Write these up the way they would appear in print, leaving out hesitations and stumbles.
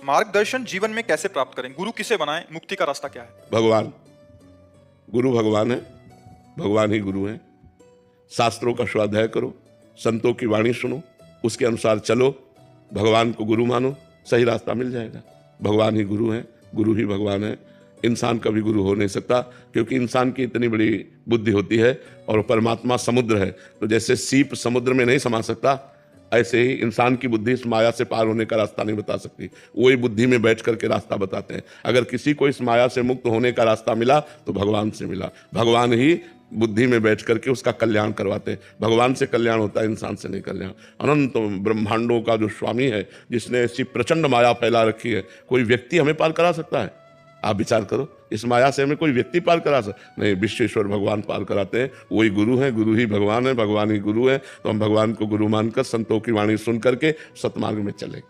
मार्गदर्शन जीवन में कैसे प्राप्त करें? गुरु किसे बनाएं? मुक्ति का रास्ता क्या है? भगवान। गुरु भगवान है, भगवान ही गुरु है। शास्त्रों का स्वाध्याय करो, संतों की वाणी सुनो, उसके अनुसार चलो, भगवान को गुरु मानो, सही रास्ता मिल जाएगा। भगवान ही गुरु है, गुरु ही भगवान है। इंसान कभी गुरु हो नहीं सकता, क्योंकि इंसान की इतनी बड़ी बुद्धि होती है और परमात्मा समुद्र है। तो जैसे सीप समुद्र में नहीं समा सकता, ऐसे ही इंसान की बुद्धि इस माया से पार होने का रास्ता नहीं बता सकती। वही बुद्धि में बैठ करके रास्ता बताते हैं। अगर किसी को इस माया से मुक्त होने का रास्ता मिला तो भगवान से मिला। भगवान ही बुद्धि में बैठ करके उसका कल्याण करवाते हैं। भगवान से कल्याण होता है, इंसान से नहीं कल्याण। अनंत ब्रह्मांडों का जो स्वामी है, जिसने ऐसी प्रचंड माया फैला रखी है, कोई व्यक्ति हमें पार करा सकता है? आप विचार करो, इस माया से हमें कोई व्यक्ति पार करा सकता नहीं। विश्वेश्वर भगवान पार कराते हैं, वही गुरु है, गुरु ही भगवान है, भगवान ही गुरु है। तो हम भगवान को गुरु मानकर संतों की वाणी सुन करके सतमार्ग में चले।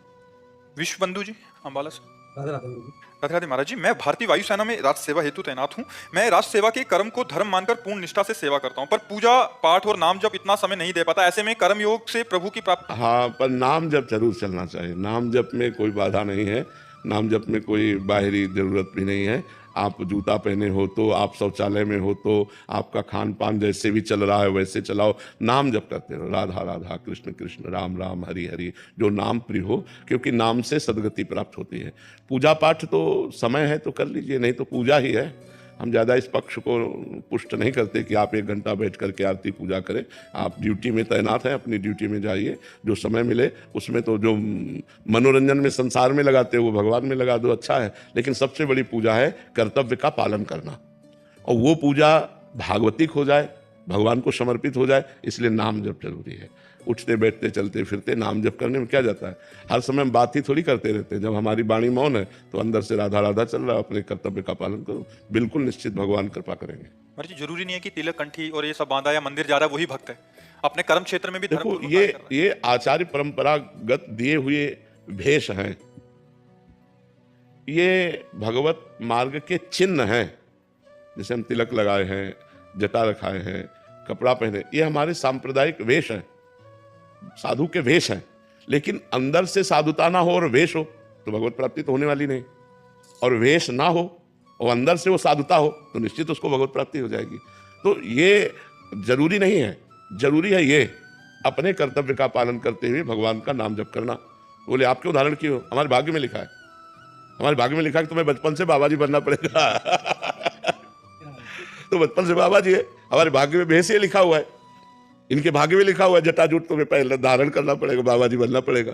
विश्व बंधु जी अंबाला से। राधे राधे गुरु जी। राधे राधे महाराज जी। मैं भारतीय वायुसेना में राष्ट्र सेवा हेतु तैनात हूँ। मैं राष्ट्र सेवा के कर्म को धर्म मानकर पूर्ण निष्ठा से सेवा करता हूँ, पर पूजा पाठ और नाम जप इतना समय नहीं दे पाता। ऐसे में कर्म योग से प्रभु की प्राप्ति। हाँ, पर नाम जप जरूर चलना चाहिए। नाम जप में कोई बाधा नहीं है, नाम जप में कोई बाहरी जरूरत भी नहीं है। आप जूता पहने हो तो, आप शौचालय में हो तो, आपका खान पान जैसे भी चल रहा है वैसे चलाओ, नाम जप करते रहो। राधा राधा, कृष्ण कृष्ण, राम राम, हरि हरि, जो नाम प्रिय हो, क्योंकि नाम से सदगति प्राप्त होती है। पूजा पाठ तो समय है तो कर लीजिए, नहीं तो पूजा ही है। हम ज़्यादा इस पक्ष को पुष्ट नहीं करते कि आप 1 घंटा बैठ करके आरती पूजा करें। आप ड्यूटी में तैनात हैं, अपनी ड्यूटी में जाइए, जो समय मिले उसमें। तो जो मनोरंजन में संसार में लगाते हो वो भगवान में लगा दो, अच्छा है। लेकिन सबसे बड़ी पूजा है कर्तव्य का पालन करना, और वो पूजा भागवतिक हो जाए, भगवान को समर्पित हो जाए। इसलिए नाम जप जरूरी है। उठते बैठते चलते फिरते नाम जप करने में क्या जाता है? हर समय हम बात ही थोड़ी करते रहते हैं। जब हमारी वाणी मौन है तो अंदर से राधा राधा चल रहा है। अपने कर्तव्य का पालन करो, बिल्कुल निश्चित भगवान कृपा करेंगे। महाराज जी, जरूरी नहीं है कि तिलक कंठी और ये सब बांधा या मंदिर जा रहा है वही भक्त है। अपने कर्म क्षेत्र में भी धर्म देखो, पूर्वक कार्य कर रहा है। ये आचार्य परंपरागत दिए हुए भेष हैं, ये भगवत मार्ग के चिन्ह हैं। जैसे हम तिलक लगाए हैं, जटा रखाए हैं, कपड़ा पहने, ये हमारे सांप्रदायिक वेश हैं, साधु के वेश हैं। लेकिन अंदर से साधुता ना हो और वेश हो तो भगवत प्राप्ति तो होने वाली नहीं। और वेश ना हो और अंदर से वो साधुता हो तो निश्चित उसको भगवत प्राप्ति हो जाएगी। तो ये जरूरी नहीं है, जरूरी है ये अपने कर्तव्य का पालन करते हुए भगवान का नाम जप करना। बोले आपके उदाहरण की हो, हमारे भाग्य में लिखा है, हमारे भाग्य में लिखा है कि तुम्हें बचपन से बाबा जी बनना पड़ेगा। तो बचपन से बाबा जी है, हमारे भाग्य में भेष लिखा हुआ है, इनके भाग्य में लिखा हुआ है जटाजूट तुम्हें पहले धारण करना पड़ेगा, बाबा जी बनना पड़ेगा।